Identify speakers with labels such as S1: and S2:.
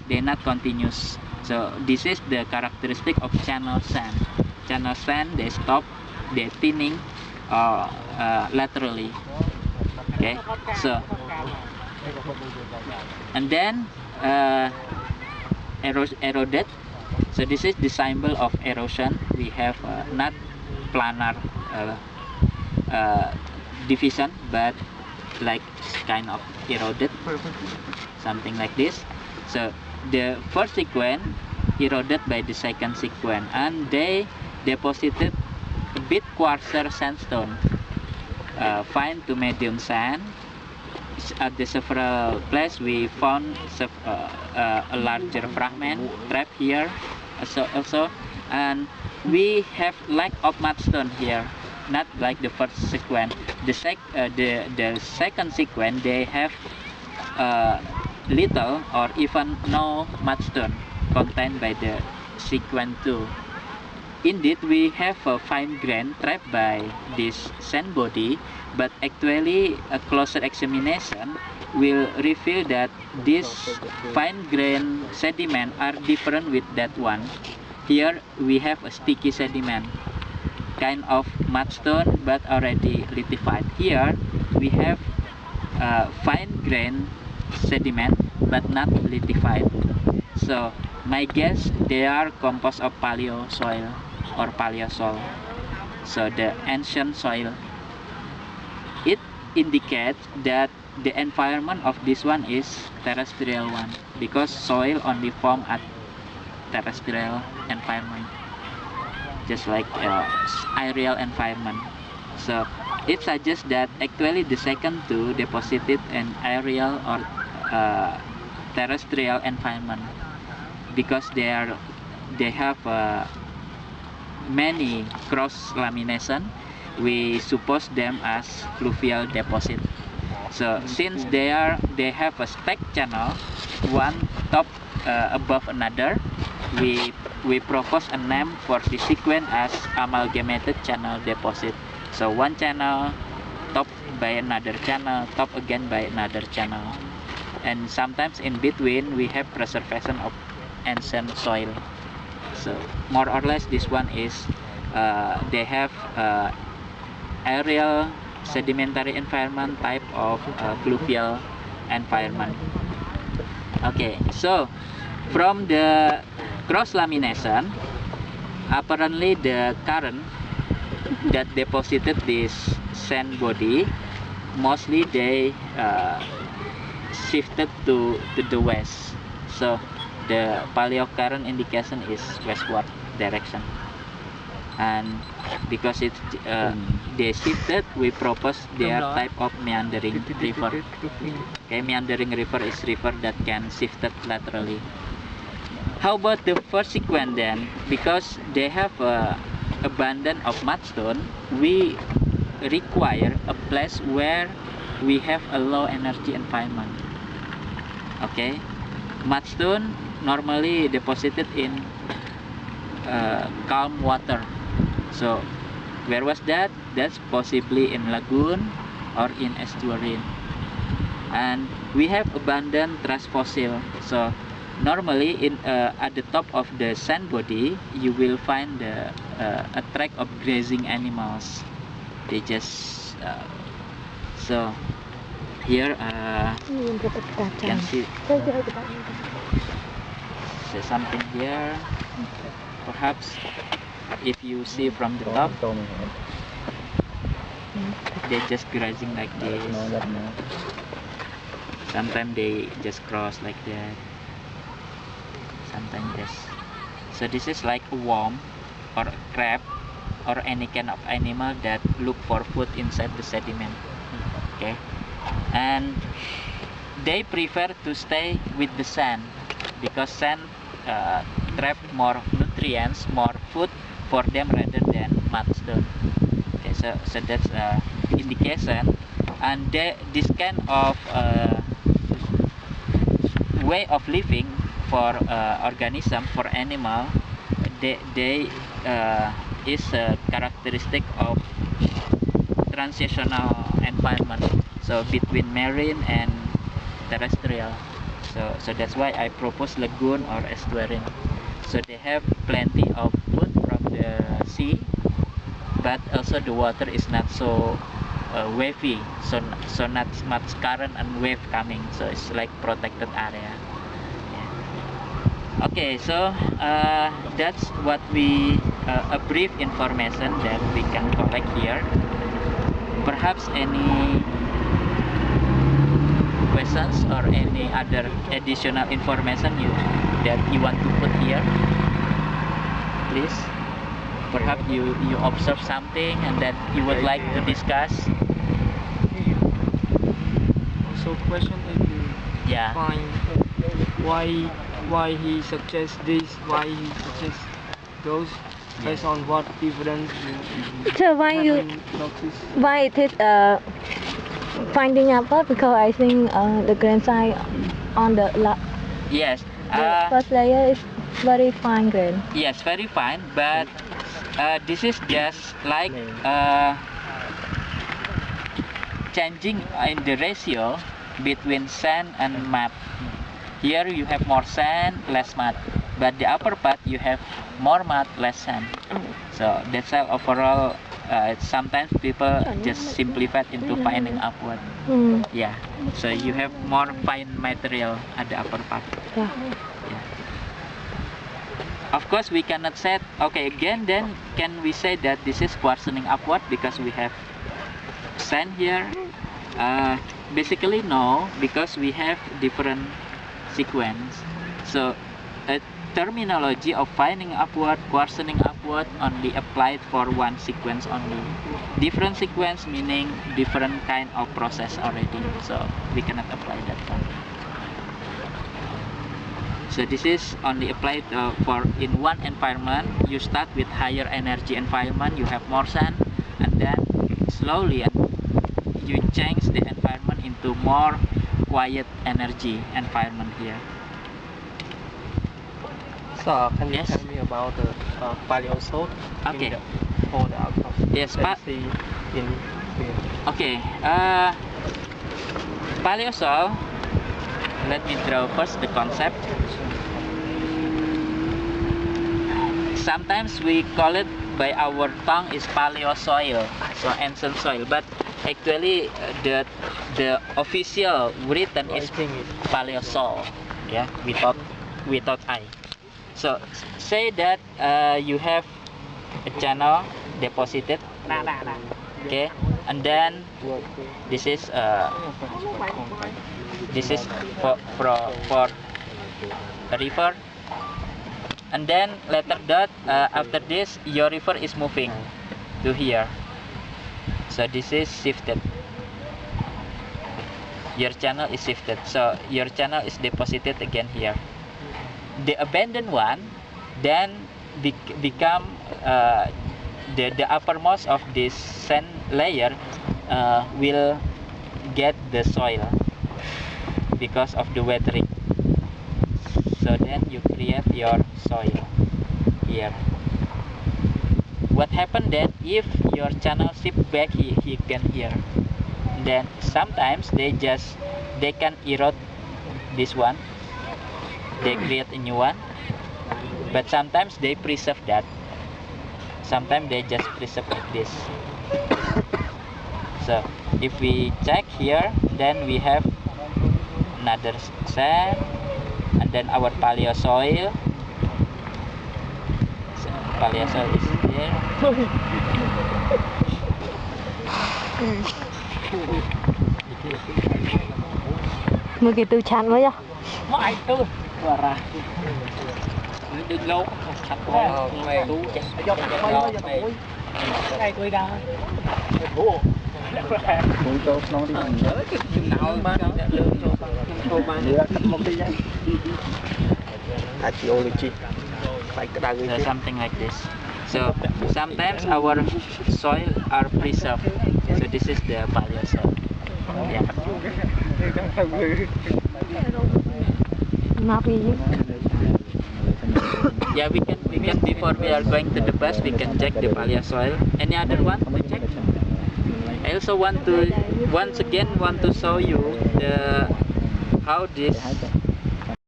S1: they're not continuous. So this is the characteristic of channel sand. Channel sand, they stop, they're thinning laterally. Okay, so and then eroded. So this is the symbol of erosion. We have not planar division, but like kind of eroded, something like this. So the first sequence eroded by the second sequence, and they deposited a bit coarser sandstone, fine to medium sand. At the several places we found a larger fragment trapped here also, and we have lack of mudstone here, not like the first sequence. The second sequence, they have little or even no mudstone contained by the sequence 2. Indeed, we have a fine grain trapped by this sand body, but actually a closer examination will reveal that these fine grain sediment are different with that one. Here we have a sticky sediment, kind of mudstone but already lithified. Here we have fine grain sediment but not lithified. So my guess, they are composed of paleo soil or paleosol. So the ancient soil. It indicates that the environment of this one is terrestrial one, because soil only form at terrestrial environment, just like aerial environment. So it suggests that actually the second two deposited an aerial or terrestrial environment, because they have many cross lamination. We suppose them as fluvial deposit. So since they have a stacked channel, one top above another, we propose a name for the sequence as amalgamated channel deposit. So one channel topped by another channel, topped again by another channel, and sometimes in between we have preservation of ancient soil. So more or less this one is they have aerial sedimentary environment type of fluvial environment. Okay, so from the cross lamination, apparently the current that deposited this sand body, mostly they shifted to the west. So the paleo current indication is westward direction, and because it's they shifted, we propose their type of meandering river. Okay, meandering river is river that can shifted laterally. How about the first sequence then? Because they have abundance of mudstone, we require a place where we have a low energy environment. Okay, mudstone normally deposited in calm water. So where was that? That's possibly in lagoon or in estuary. And we have abundant trash fossil. So normally in at the top of the sand body, you will find a track of grazing animals. They just so here you can see there's something here. Perhaps if you see from the top, they just grazing like this. Sometimes they just cross like that. Sometimes this. So this is like a worm or a crab or any kind of animal that look for food inside the sediment. Okay, and they prefer to stay with the sand because sand trap more nutrients, more food for them rather than mudstone. Okay, so that's indication, and this kind of way of living for organism, for animal, they is a characteristic of transitional environment, so between marine and terrestrial. So that's why I propose lagoon or estuarine. So they have plenty of food from the sea, but also the water is not so wavy, so not much current and wave coming, so it's like protected area. Yeah. Okay, so that's what we a brief information that we can collect here. Perhaps any questions or any other additional information that you want to put here, please. Perhaps you observe something and that you would like to discuss.
S2: So question if you
S1: Yeah.
S2: find why he suggests this, why he suggests those, based on what evidence
S3: So why you
S2: notice?
S3: why it is finding upward? Because I think the grain size on the
S1: Yes.
S3: first layer is very fine grain.
S1: Yes, very fine, but this is just like changing in the ratio between sand and mud. Here you have more sand, less mud, but the upper part you have more mud, less sand. So that's why overall sometimes people just simplify it into finding upward. Yeah, so you have more fine material at the upper part.
S3: Yeah.
S1: Yeah. Of course we cannot say, okay, again then can we say that this is quartzoning upward because we have sand here? Basically no, because we have different sequence. So a terminology of finding upward, quartzoning upward only applied for one sequence only. Different sequence meaning different kind of process already, so we cannot apply that one. So this is only applied for in one environment. You start with higher energy environment, you have more sand, and then slowly you change the environment into more quiet energy environment here.
S2: So can you
S1: Yes.
S2: tell me about the paleosalt
S1: Okay.
S2: for the outcome?
S1: Yes,
S2: Let's see in here.
S1: Okay, paleosol. Let me draw first the concept. Sometimes we call it by our tongue is paleosoil, so ancient soil, but actually the official written is paleosol. Yeah, without I. So say that you have a channel deposited. Okay, and then this is for a river, and then later that after this your river is moving to here, so this is shifted, your channel is shifted, so your channel is deposited again here. The abandoned one then become the uppermost of this sand layer will get the soil because of the weathering. So then you create your soil here. What happened then if your channel shift back here, then sometimes they can erode this one, they create a new one, but sometimes they preserve that, sometimes they just preserve like this. So if we check here, then we have another sand, and then our paleosoil. So paleosoil is here.
S3: Begitu cantik ya.
S1: Đừng lâu sạch quá tú something like this. So sometimes our soil are preserved, so this is the paleosoil. Yeah. Yeah, we can before we are going to the bus, we can check the paleosoil. Any other one to check? I also once again want to show you how this